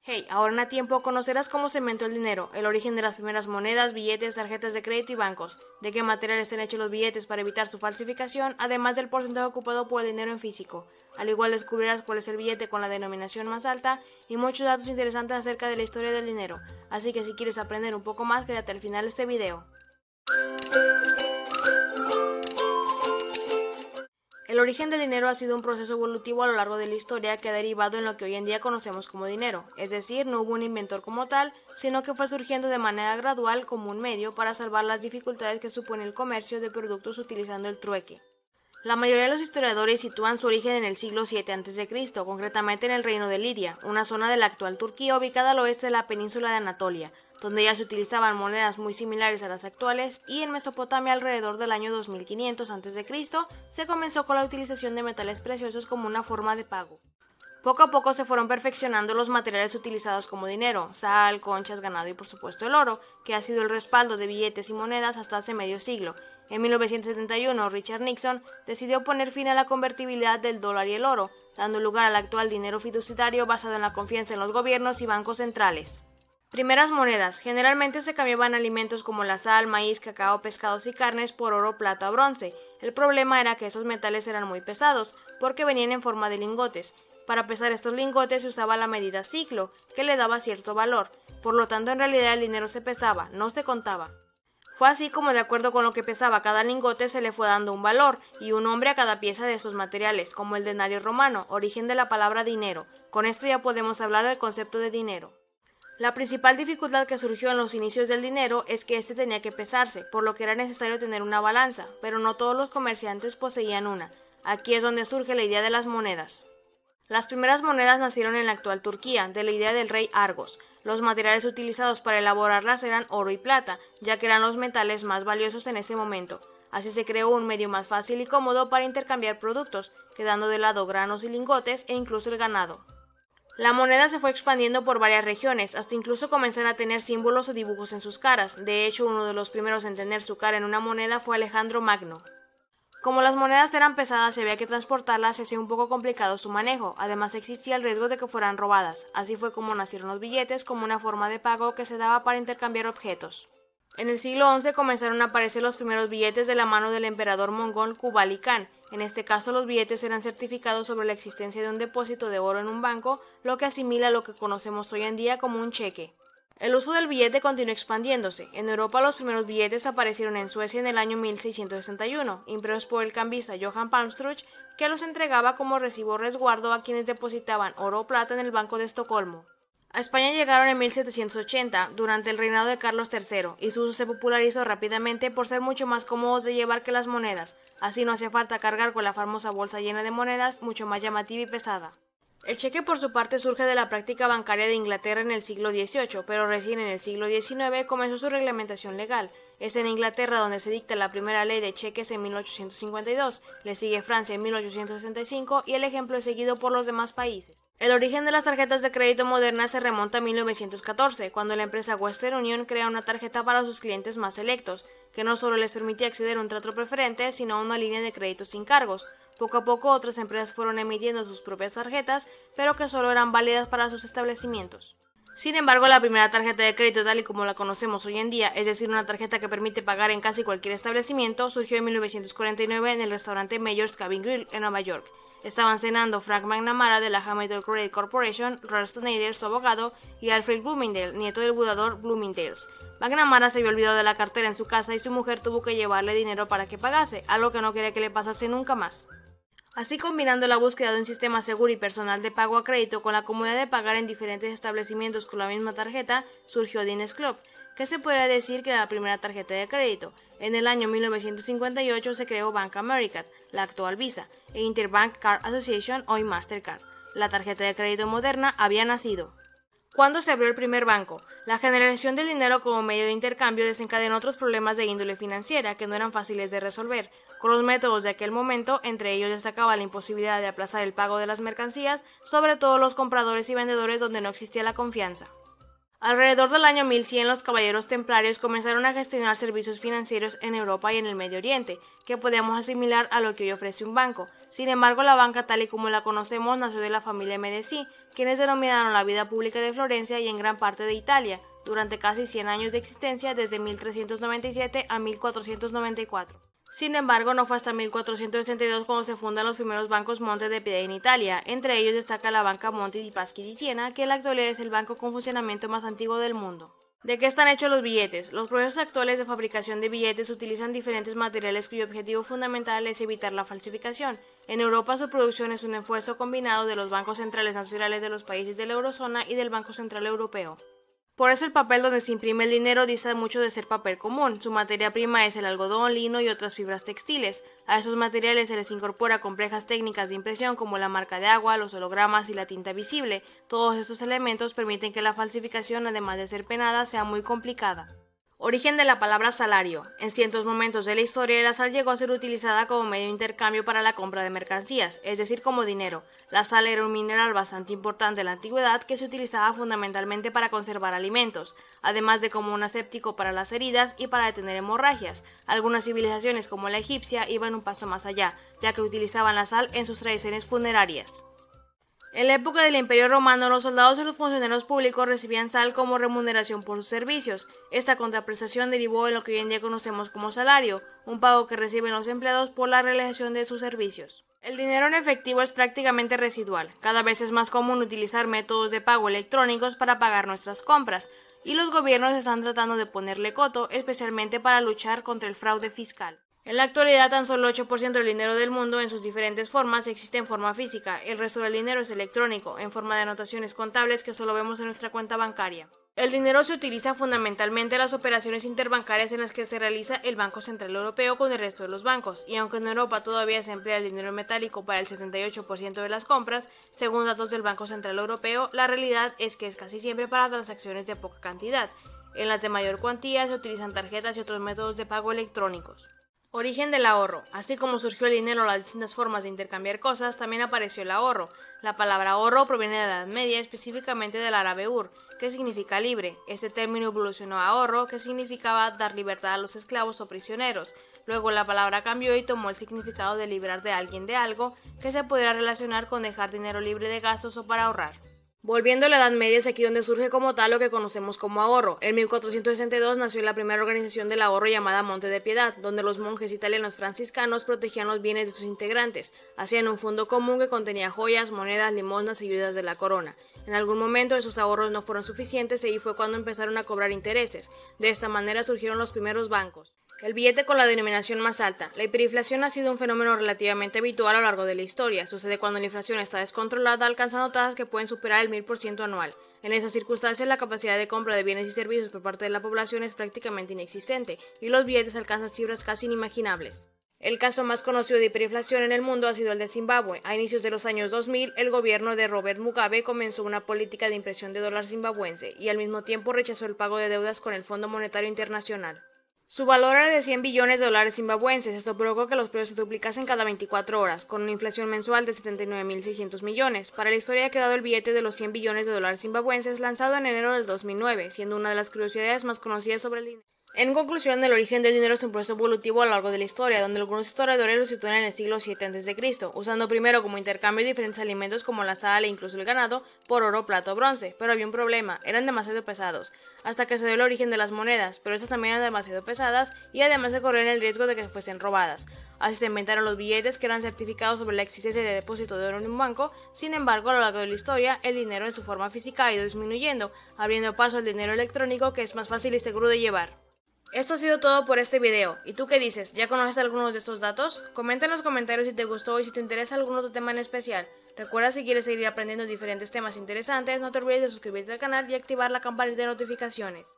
Hey, ahora en A Tiempo conocerás cómo se inventó el dinero, el origen de las primeras monedas, billetes, tarjetas de crédito y bancos, de qué materiales están hechos los billetes para evitar su falsificación, además del porcentaje ocupado por el dinero en físico. Al igual descubrirás cuál es el billete con la denominación más alta y muchos datos interesantes acerca de la historia del dinero. Así que si quieres aprender un poco más, quédate al final de este video. El origen del dinero ha sido un proceso evolutivo a lo largo de la historia que ha derivado en lo que hoy en día conocemos como dinero, es decir, no hubo un inventor como tal, sino que fue surgiendo de manera gradual como un medio para salvar las dificultades que supone el comercio de productos utilizando el trueque. La mayoría de los historiadores sitúan su origen en el siglo VII a.C., concretamente en el reino de Lidia, una zona de la actual Turquía ubicada al oeste de la península de Anatolia, donde ya se utilizaban monedas muy similares a las actuales, y en Mesopotamia alrededor del año 2500 a.C. se comenzó con la utilización de metales preciosos como una forma de pago. Poco a poco se fueron perfeccionando los materiales utilizados como dinero, sal, conchas, ganado y por supuesto el oro, que ha sido el respaldo de billetes y monedas hasta hace medio siglo. En 1971, Richard Nixon decidió poner fin a la convertibilidad del dólar y el oro, dando lugar al actual dinero fiduciario basado en la confianza en los gobiernos y bancos centrales. Primeras monedas. Generalmente se cambiaban alimentos como la sal, maíz, cacao, pescados y carnes por oro, plata o bronce. El problema era que esos metales eran muy pesados, porque venían en forma de lingotes. Para pesar estos lingotes se usaba la medida ciclo, que le daba cierto valor. Por lo tanto, en realidad el dinero se pesaba, no se contaba. Fue así como, de acuerdo con lo que pesaba cada lingote, se le fue dando un valor y un nombre a cada pieza de estos materiales, como el denario romano, origen de la palabra dinero. Con esto ya podemos hablar del concepto de dinero. La principal dificultad que surgió en los inicios del dinero es que éste tenía que pesarse, por lo que era necesario tener una balanza, pero no todos los comerciantes poseían una. Aquí es donde surge la idea de las monedas. Las primeras monedas nacieron en la actual Turquía, de la idea del rey Argos. Los materiales utilizados para elaborarlas eran oro y plata, ya que eran los metales más valiosos en ese momento. Así se creó un medio más fácil y cómodo para intercambiar productos, quedando de lado granos y lingotes e incluso el ganado. La moneda se fue expandiendo por varias regiones, hasta incluso comenzar a tener símbolos o dibujos en sus caras. De hecho, uno de los primeros en tener su cara en una moneda fue Alejandro Magno. Como las monedas eran pesadas y había que transportarlas, se hacía un poco complicado su manejo, además existía el riesgo de que fueran robadas. Así fue como nacieron los billetes como una forma de pago que se daba para intercambiar objetos. En el siglo XI comenzaron a aparecer los primeros billetes de la mano del emperador mongol Kublai Khan. En este caso, los billetes eran certificados sobre la existencia de un depósito de oro en un banco, lo que asimila a lo que conocemos hoy en día como un cheque. El uso del billete continuó expandiéndose. En Europa los primeros billetes aparecieron en Suecia en el año 1661, impresos por el cambista Johann Palmstruch, que los entregaba como recibo resguardo a quienes depositaban oro o plata en el Banco de Estocolmo. A España llegaron en 1780, durante el reinado de Carlos III, y su uso se popularizó rápidamente por ser mucho más cómodos de llevar que las monedas. Así no hacía falta cargar con la famosa bolsa llena de monedas, mucho más llamativa y pesada. El cheque, por su parte, surge de la práctica bancaria de Inglaterra en el siglo XVIII, pero recién en el siglo XIX comenzó su reglamentación legal. Es en Inglaterra donde se dicta la primera ley de cheques en 1852, le sigue Francia en 1865 y el ejemplo es seguido por los demás países. El origen de las tarjetas de crédito modernas se remonta a 1914, cuando la empresa Western Union crea una tarjeta para sus clientes más selectos, que no solo les permitía acceder a un trato preferente, sino a una línea de crédito sin cargos. Poco a poco otras empresas fueron emitiendo sus propias tarjetas, pero que solo eran válidas para sus establecimientos. Sin embargo, la primera tarjeta de crédito tal y como la conocemos hoy en día, es decir, una tarjeta que permite pagar en casi cualquier establecimiento, surgió en 1949 en el restaurante Mayor's Cabin Grill en Nueva York. Estaban cenando Frank McNamara de la Hamilton Credit Corporation, Ralph Nader, su abogado, y Alfred Bloomingdale, nieto del fundador Bloomingdale's. McNamara se había olvidado de la cartera en su casa y su mujer tuvo que llevarle dinero para que pagase, algo que no quería que le pasase nunca más. Así, combinando la búsqueda de un sistema seguro y personal de pago a crédito con la comodidad de pagar en diferentes establecimientos con la misma tarjeta, surgió Diners Club, que se podría decir que era la primera tarjeta de crédito. En el año 1958 se creó Bank American, la actual Visa, e Interbank Card Association, hoy Mastercard. La tarjeta de crédito moderna había nacido. ¿Cuándo se abrió el primer banco? La generación del dinero como medio de intercambio desencadenó otros problemas de índole financiera que no eran fáciles de resolver. Con los métodos de aquel momento, entre ellos destacaba la imposibilidad de aplazar el pago de las mercancías, sobre todo los compradores y vendedores donde no existía la confianza. Alrededor del año 1100 los caballeros templarios comenzaron a gestionar servicios financieros en Europa y en el Medio Oriente, que podíamos asimilar a lo que hoy ofrece un banco. Sin embargo, la banca tal y como la conocemos nació de la familia Medici, quienes denominaron la vida pública de Florencia y en gran parte de Italia, durante casi 100 años de existencia desde 1397 a 1494. Sin embargo, no fue hasta 1462 cuando se fundan los primeros bancos Monte de Piedad en Italia. Entre ellos destaca la banca Monte di Paschi di Siena, que en la actualidad es el banco con funcionamiento más antiguo del mundo. ¿De qué están hechos los billetes? Los procesos actuales de fabricación de billetes utilizan diferentes materiales cuyo objetivo fundamental es evitar la falsificación. En Europa su producción es un esfuerzo combinado de los bancos centrales nacionales de los países de la eurozona y del Banco Central Europeo. Por eso el papel donde se imprime el dinero dista mucho de ser papel común. Su materia prima es el algodón, lino y otras fibras textiles. A esos materiales se les incorpora complejas técnicas de impresión como la marca de agua, los hologramas y la tinta visible. Todos estos elementos permiten que la falsificación, además de ser penada, sea muy complicada. Origen de la palabra salario. En ciertos momentos de la historia, la sal llegó a ser utilizada como medio de intercambio para la compra de mercancías, es decir, como dinero. La sal era un mineral bastante importante en la antigüedad que se utilizaba fundamentalmente para conservar alimentos, además de como un aséptico para las heridas y para detener hemorragias. Algunas civilizaciones, como la egipcia, iban un paso más allá, ya que utilizaban la sal en sus tradiciones funerarias. En la época del Imperio Romano, los soldados y los funcionarios públicos recibían sal como remuneración por sus servicios. Esta contraprestación derivó en lo que hoy en día conocemos como salario, un pago que reciben los empleados por la realización de sus servicios. El dinero en efectivo es prácticamente residual. Cada vez es más común utilizar métodos de pago electrónicos para pagar nuestras compras, y los gobiernos están tratando de ponerle coto, especialmente para luchar contra el fraude fiscal. En la actualidad, tan solo el 8% del dinero del mundo en sus diferentes formas existe en forma física, el resto del dinero es electrónico, en forma de anotaciones contables que solo vemos en nuestra cuenta bancaria. El dinero se utiliza fundamentalmente en las operaciones interbancarias en las que se realiza el Banco Central Europeo con el resto de los bancos, y aunque en Europa todavía se emplea el dinero metálico para el 78% de las compras, según datos del Banco Central Europeo, la realidad es que es casi siempre para transacciones de poca cantidad. En las de mayor cuantía se utilizan tarjetas y otros métodos de pago electrónicos. Origen del ahorro. Así como surgió el dinero o las distintas formas de intercambiar cosas, también apareció el ahorro. La palabra ahorro proviene de la Edad Media, específicamente del árabe ur, que significa libre. Este término evolucionó a ahorro, que significaba dar libertad a los esclavos o prisioneros. Luego la palabra cambió y tomó el significado de librar de alguien de algo, que se pudiera relacionar con dejar dinero libre de gastos o para ahorrar. Volviendo a la Edad Media es aquí donde surge como tal lo que conocemos como ahorro. En 1462 nació la primera organización del ahorro llamada Monte de Piedad, donde los monjes italianos franciscanos protegían los bienes de sus integrantes, hacían un fondo común que contenía joyas, monedas, limosnas y ayudas de la corona. En algún momento esos ahorros no fueron suficientes y ahí fue cuando empezaron a cobrar intereses. De esta manera surgieron los primeros bancos. El billete con la denominación más alta. La hiperinflación ha sido un fenómeno relativamente habitual a lo largo de la historia. Sucede cuando la inflación está descontrolada, alcanzando tasas que pueden superar el 1000% anual. En esas circunstancias, la capacidad de compra de bienes y servicios por parte de la población es prácticamente inexistente, y los billetes alcanzan cifras casi inimaginables. El caso más conocido de hiperinflación en el mundo ha sido el de Zimbabue. A inicios de los años 2000, el gobierno de Robert Mugabe comenzó una política de impresión de dólar zimbabuense y al mismo tiempo rechazó el pago de deudas con el Fondo Monetario Internacional. Su valor era de 100 billones de dólares zimbabuenses. Esto provocó que los precios se duplicasen cada 24 horas, con una inflación mensual de 79.600 millones. Para la historia ha quedado el billete de los 100 billones de dólares zimbabuenses, lanzado en enero del 2009, siendo una de las curiosidades más conocidas sobre el dinero. En conclusión, el origen del dinero es un proceso evolutivo a lo largo de la historia, donde algunos historiadores lo sitúan en el siglo VII a.C., usando primero como intercambio diferentes alimentos como la sal e incluso el ganado por oro, plata o bronce. Pero había un problema, eran demasiado pesados, hasta que se dio el origen de las monedas, pero estas también eran demasiado pesadas y además se corrían el riesgo de que fuesen robadas. Así se inventaron los billetes, que eran certificados sobre la existencia de depósito de oro en un banco. Sin embargo, a lo largo de la historia, el dinero en su forma física ha ido disminuyendo, abriendo paso al dinero electrónico, que es más fácil y seguro de llevar. Esto ha sido todo por este video. ¿Y tú qué dices? ¿Ya conoces algunos de estos datos? Comenta en los comentarios si te gustó y si te interesa algún otro tema en especial. Recuerda, si quieres seguir aprendiendo diferentes temas interesantes, no te olvides de suscribirte al canal y activar la campanita de notificaciones.